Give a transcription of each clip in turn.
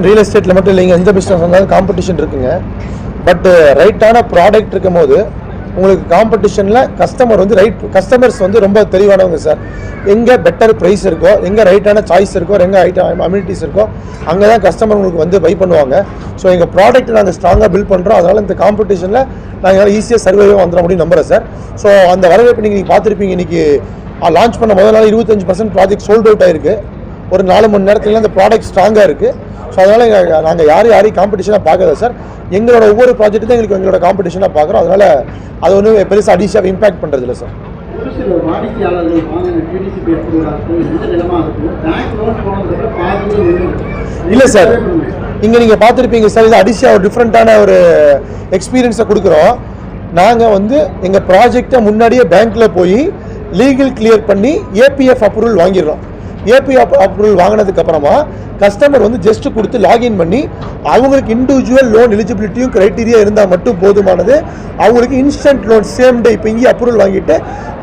Real எஸ்டேட்டில் மட்டும் இல்லைங்க, எந்த பிஸ்னஸ் வந்தாலும் காம்படிஷன் இருக்குங்க. பட் ரைட்டான ப்ராடக்ட் இருக்கும் போது உங்களுக்கு காம்படிஷனில் கஸ்டமர்ஸ் வந்து ரொம்ப தெளிவானவங்க சார். எங்கே பெட்டர் ப்ரைஸ் இருக்கோ, எங்கே ரைட்டான சாய்ஸ் இருக்கோ, எங்கே ஐட்டம் அம்யூனிட்டிஸ் இருக்கோ, அங்கே தான் கஸ்டமர் உங்களுக்கு வந்து பை பண்ணுவாங்க. ஸோ எங்கள் ப்ராடக்ட் நாங்கள் ஸ்ட்ராங்காக பில்ட் பண்ணுறோம். அதனால் இந்த காம்படிஷனில் நாங்கள் ஈஸியாக சர்வைவாக வந்துட முடியும் நம்புகிறேன் சார். ஸோ அந்த வரவேற்பு நீங்கள் பார்த்துருப்பீங்க. இன்றைக்கி லான்ச் பண்ண முதல் நாள் 25% ப்ராஜெக்ட் சோல்ட் அவுட் ஆயிருக்கு. ஒரு 4 மணி நேரத்துல அந்த ப்ராடக்ட் ஸ்ட்ராங்காக இருக்குது. ஸோ அதனால் நாங்கள் யாரையும் காம்படிஷனாக பார்க்கல சார். எங்களோட ஒவ்வொரு ப்ராஜெக்ட்டு தான் எங்களோட காம்படிஷனாக பார்க்குறோம். அதனால் அது ஒன்றும் பெருசாக அடிஷனாக இம்பாக்ட் பண்ணுறது இல்லை சார். இல்லை சார், இங்கே நீங்கள் பார்த்துருப்பீங்க சார். இது அடிஷனாக ஒரு டிஃப்ரெண்ட்டான ஒரு எக்ஸ்பீரியன்ஸை கொடுக்குறோம். நாங்கள் வந்து எங்கள் ப்ராஜெக்டை முன்னாடியே பேங்க்கில் போய் லீகல் கிளியர் பண்ணி ஏபிஎஃப் அப்ரூவல் வாங்கிடுறோம். ஏபிஎஃப் அப்ரூவல் வாங்கினதுக்கு அப்புறமா கஸ்டமர் வந்து ஜஸ்ட் கொடுத்து லாகின் பண்ணி அவங்களுக்கு இண்டிவிஜுவல் லோன் எலிஜிபிலிட்டியும் க்ரைட்டீரியா இருந்தால் மட்டும் போதுமானது. அவங்களுக்கு இன்ஸ்டன்ட் லோன் சேம் டே இப்போ இங்கே அப்ரூவல் வாங்கிட்டு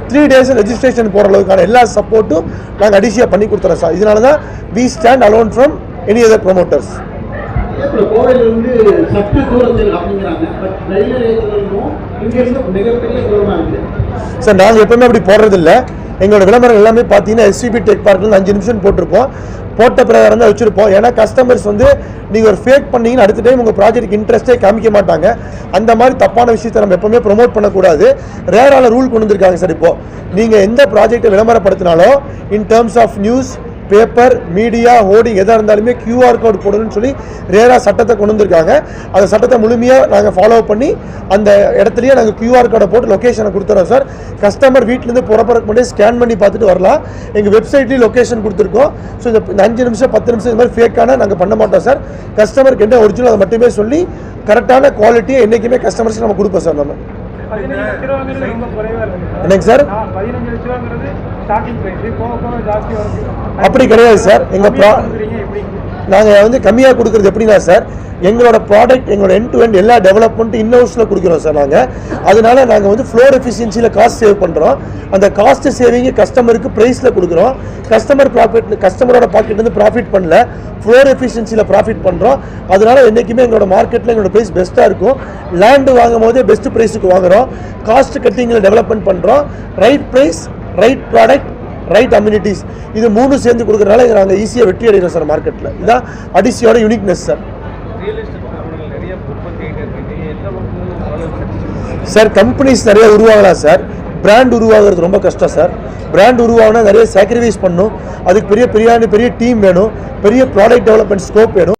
3 days ரெஜிஸ்ட்ரேஷன் போகிற அளவுக்கான எல்லா சப்போர்ட்டும் நாங்கள் அடிஷியாக பண்ணி கொடுத்துறோம் சார். இதனால தான் we stand alone from any other promoters. Sir நாங்கள் எப்பவுமே அப்படி போடுறதில்லை. எங்களோட விளம்பரம் எல்லாமே பார்த்தீங்கன்னா எஸ்விபி டெக் பார்க்கில் 5 நிமிஷம் போட்டிருப்போம். போட்ட பிரகாரம் தான் வச்சுருப்போம். ஏன்னா கஸ்டமர்ஸ் வந்து நீங்கள் ஒரு ஃபேக் பண்ணீங்கன்னு அடுத்த டைம் உங்கள் ப்ராஜெக்ட்டுக்கு இன்ட்ரெஸ்ட்டே காமிக்க மாட்டாங்க. அந்த மாதிரி தப்பான விஷயத்தை நம்ம எப்பவுமே ப்ரொமோட் பண்ணக்கூடாது. ரேரான ரூல் கொண்டு வந்திருக்காங்க சார். இப்போது நீங்கள் எந்த ப்ராஜெக்டை விளம்பரப்படுத்தினாலும் in terms of news, paper, media, hoarding எதாக இருந்தாலுமே QR கோட் போடணும்னு சொல்லி ரேராக சட்டத்தை கொண்டு வந்திருக்காங்க. அந்த சட்டத்தை முழுமையாக நாங்கள் ஃபாலோ பண்ணி அந்த இடத்துலையே நாங்கள் QR கோடை போட்டு லொக்கேஷனை கொடுத்துறோம் சார். கஸ்டமர் வீட்டிலேருந்து புறப்பறக்கு முன்னாடி ஸ்கேன் பண்ணி பார்த்துட்டு வரலாம். எங்கள் வெப்சைட்லேயும் லொக்கேஷன் கொடுத்துருக்கோம். ஸோ இந்த 5 நிமிஷம் 10 நிமிஷம் இந்த மாதிரி ஃபேக்கான நாங்கள் பண்ண மாட்டோம் சார். கஸ்டமருக்கு என்ன ஒரிஜினல் அதை மட்டுமே சொல்லி கரெக்டான குவாலிட்டியை என்றைக்குமே கஸ்டமர்ஸ்க்கு நம்ம கொடுப்போம் சார். நம்ம என்னங்க சார், அப்படி கிடையாது சார். நாங்கள் வந்து கம்மியாக கொடுக்குறது எப்படின்னா சார், எங்களோட ப்ராடக்ட் எங்களோட எண்ட் டு எண்ட் எல்லா டெவலப்மெண்ட்டும் இன்னோஸில் கொடுக்குறோம் சார். அதனால நாங்கள் வந்து ஃப்ளோர் எஃபிஷியன்சியில் காஸ்ட் சேவ் பண்ணுறோம். அந்த காஸ்ட் சேவிங்கை கஸ்டமருக்கு ப்ரைஸில் கொடுக்குறோம். கஸ்டமரோட பாக்கெட்லேருந்து ப்ராஃபிட் பண்ணல, ஃப்ளோர் எஃபிஷியன்சியில் ப்ராஃபிட் பண்ணுறோம். அதனால என்றைக்குமே எங்களோட மார்க்கெட்டில் எங்களோட ப்ரைஸ் பெஸ்ட்டாக இருக்கும். லேண்டு வாங்கும் போதே பெஸ்ட் ப்ரைஸுக்கு வாங்குகிறோம். காஸ்ட் கட்டிங்கில் டெவலப்மெண்ட் பண்ணுறோம். Right price, right product, right amenities, இது 3 சேர்ந்து கொடுக்குறதுனால நாங்கள் ஈஸியாக வெற்றி அடைகிறோம் சார் மார்க்கெட்டில். இதுதான் அடிஷியோட யூனிக்னஸ் சார். சார் கம்பெனிஸ் நிறைய உருவாகலாம் சார். பிராண்ட் உருவாகிறது ரொம்ப கஷ்டம் சார். பிராண்ட் உருவாகினா நிறைய சாக்ரிஃபைஸ் பண்ணணும். அதுக்கு பெரிய டீம் வேணும், பெரிய ப்ராடக்ட் டெவலப்மெண்ட் ஸ்கோப் வேணும்.